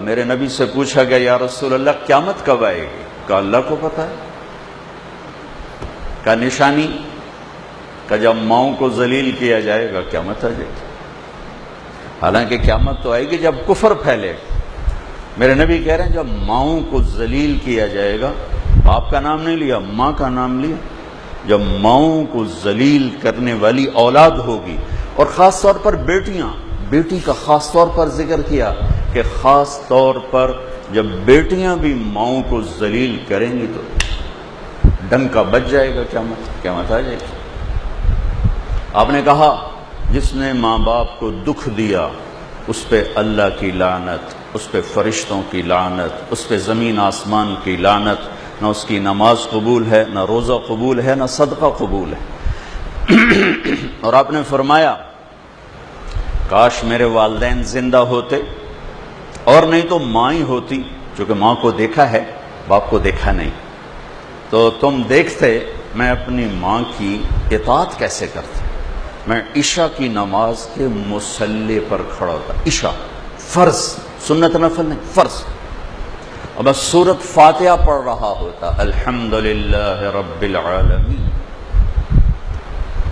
میرے نبی سے پوچھا گیا یا رسول اللہ قیامت کب آئے گی؟ کہا اللہ کو پتہ ہے۔ کہا نشانی؟ کہ جب ماؤں کو ذلیل کیا جائے گا قیامت آ جائے گی۔ حالانکہ قیامت تو آئے گی جب کفر پھیلے گا۔ میرے نبی کہہ رہے ہیں جب ماؤں کو ذلیل کیا جائے گا، باپ کا نام نہیں لیا، ماں کا نام لیا، جب ماؤں کو ذلیل کرنے والی اولاد ہوگی، اور خاص طور پر بیٹیاں، بیٹی کا خاص طور پر ذکر کیا کہ خاص طور پر جب بیٹیاں بھی ماؤں کو ذلیل کریں گی تو ڈنکا بچ جائے گا، قیامت آ جائے گی۔ آپ نے کہا جس نے ماں باپ کو دکھ دیا اس پہ اللہ کی لعنت، اس پہ فرشتوں کی لعنت، اس پہ زمین آسمان کی لعنت، نہ اس کی نماز قبول ہے، نہ روزہ قبول ہے، نہ صدقہ قبول ہے۔ اور آپ نے فرمایا کاش میرے والدین زندہ ہوتے، اور نہیں تو ماں ہی ہوتی، چونکہ ماں کو دیکھا ہے باپ کو دیکھا نہیں، تو تم دیکھتے میں اپنی ماں کی اطاعت کیسے کرتا، میں عشاء کی نماز کے مصلی پر کھڑا ہوتا، عشاء فرض، سنت نفل نہیں، فرض، اور بس سورۃ فاتحہ پڑھ رہا ہوتا، الحمدللہ رب العالمین،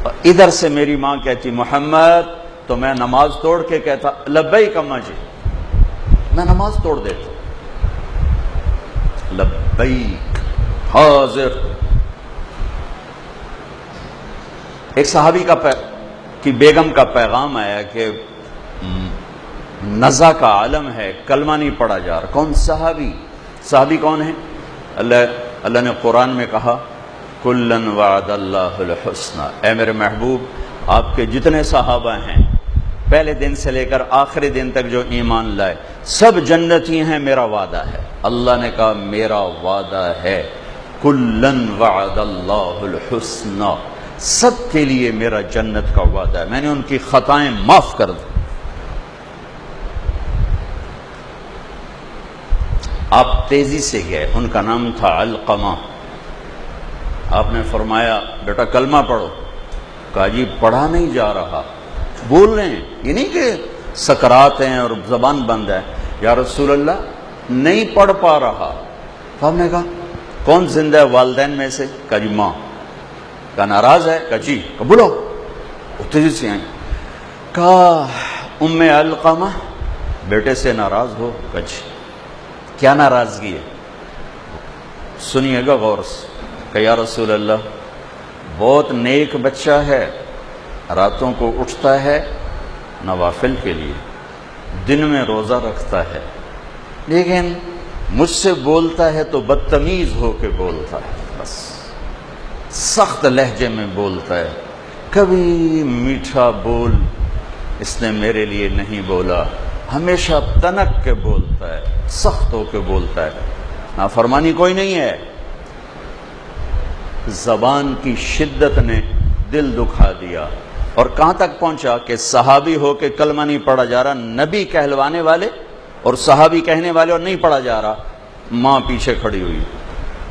اور ادھر سے میری ماں کہتی محمد، تو میں نماز توڑ کے کہتا لبیک اماں جی، میں نماز توڑ دیتا، لبیک حاضر۔ ایک صحابی کی بیگم کا پیغام آیا کہ نزع کا عالم ہے، کلمہ نہیں پڑھا جا رہا۔ کون؟ صحابی کون ہے؟ اللہ نے قرآن میں کہا کلن وعد اللہ الحسنى، اے میرے محبوب آپ کے جتنے صحابہ ہیں پہلے دن سے لے کر آخری دن تک جو ایمان لائے سب جنتی ہیں، میرا وعدہ ہے۔ اللہ نے کہا میرا وعدہ ہے، کلن وعد اللہ الحسنى، سب کے لیے میرا جنت کا وعدہ ہے، میں نے ان کی خطائیں معاف کر دی۔ آپ تیزی سے گئے، ان کا نام تھا علقمہ، آپ نے فرمایا بیٹا کلمہ پڑھو، کہا جی پڑھا نہیں جا رہا، بول رہے ہیں، یہ نہیں کہ سکرات ہیں اور زبان بند ہے، یا رسول اللہ نہیں پڑھ پا رہا۔ تو آپ نے کہا کون زندہ ہے والدین میں سے؟ کہا جی ماں۔ کہا ناراض ہے؟ کہا جی۔ کہا بولو، تیزی سے آئیں۔ کہا ام علقمہ بیٹے سے ناراض ہو؟ کہا جی۔ کیا ناراضگی ہے؟ سنیے گا غور سے۔ کہ یا رسول اللہ بہت نیک بچہ ہے، راتوں کو اٹھتا ہے نوافل کے لیے، دن میں روزہ رکھتا ہے، لیکن مجھ سے بولتا ہے تو بدتمیز ہو کے بولتا ہے، بس سخت لہجے میں بولتا ہے، کبھی میٹھا بول اس نے میرے لیے نہیں بولا، ہمیشہ تنک کے بولتا ہے، سخت ہو کے بولتا ہے، نافرمانی کوئی نہیں ہے۔ زبان کی شدت نے دل دکھا دیا، اور کہاں تک پہنچا کہ صحابی ہو کے کلمہ نہیں پڑھا جا رہا، نبی کہلوانے والے اور صحابی کہنے والے اور نہیں پڑھا جا رہا، ماں پیچھے کھڑی ہوئی۔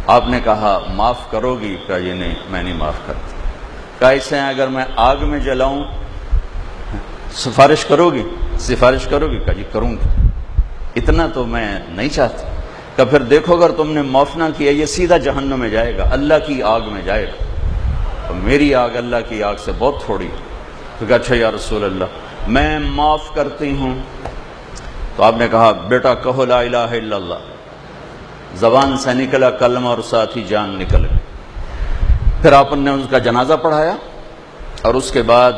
آپ نے کہا معاف کرو گی؟ کہا یہ نہیں، میں نہیں معاف کرتا۔ کہا اسے اگر میں آگ میں جلاؤں سفارش کرو گی؟ سفارش کرو گی؟ کہا جی کروں گی، اتنا تو میں نہیں چاہتا۔ کہ پھر دیکھو اگر تم نے معاف نہ کیا یہ سیدھا جہنم میں جائے گا، اللہ کی آگ میں جائے گا، اور میری آگ اللہ کی آگ سے بہت تھوڑی۔ تو کہا اچھا یا رسول اللہ میں معاف کرتی ہوں۔ تو آپ نے کہا بیٹا کہو لا الہ الا اللہ، زبان سے نکلا کلمہ اور ساتھ ہی جان نکل گئی۔ پھر آپ نے اس کا جنازہ پڑھایا، اور اس کے بعد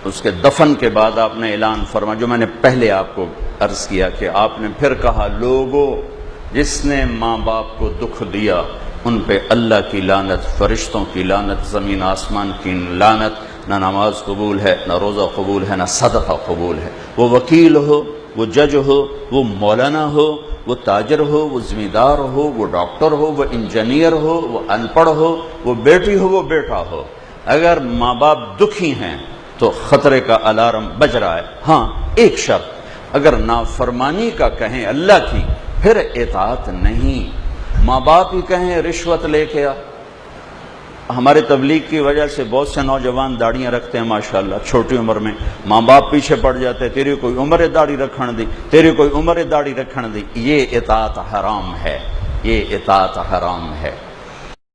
اس کے دفن کے بعد آپ نے اعلان فرمایا جو میں نے پہلے آپ کو عرض کیا کہ آپ نے پھر کہا لوگوں جس نے ماں باپ کو دکھ دیا ان پہ اللہ کی لعنت، فرشتوں کی لعنت، زمین آسمان کی لعنت، نہ نماز قبول ہے، نہ روزہ قبول ہے، نہ صدقہ قبول ہے۔ وہ وکیل ہو، وہ جج ہو، وہ مولانا ہو، وہ تاجر ہو، وہ ذمہ ہو، وہ ڈاکٹر ہو، وہ انجینئر ہو، وہ ان پڑھ ہو، وہ بیٹی ہو، وہ بیٹا ہو، اگر ماں باپ دکھی ہیں تو خطرے کا الارم بج رہا ہے۔ ہاں ایک شرط، اگر نافرمانی کا کہیں اللہ کی پھر اطاعت نہیں، ماں باپ ہی کہیں رشوت لے کے آ، ہمارے تبلیغ کی وجہ سے بہت سے نوجوان داڑیاں رکھتے ہیں ماشاءاللہ چھوٹی عمر میں، ماں باپ پیچھے پڑ جاتے ہیں، تیری کوئی عمر داڑھی رکھن دی، تیری کوئی عمر داڑھی رکھن دی. یہ اطاعت حرام ہے، یہ اطاعت حرام ہے.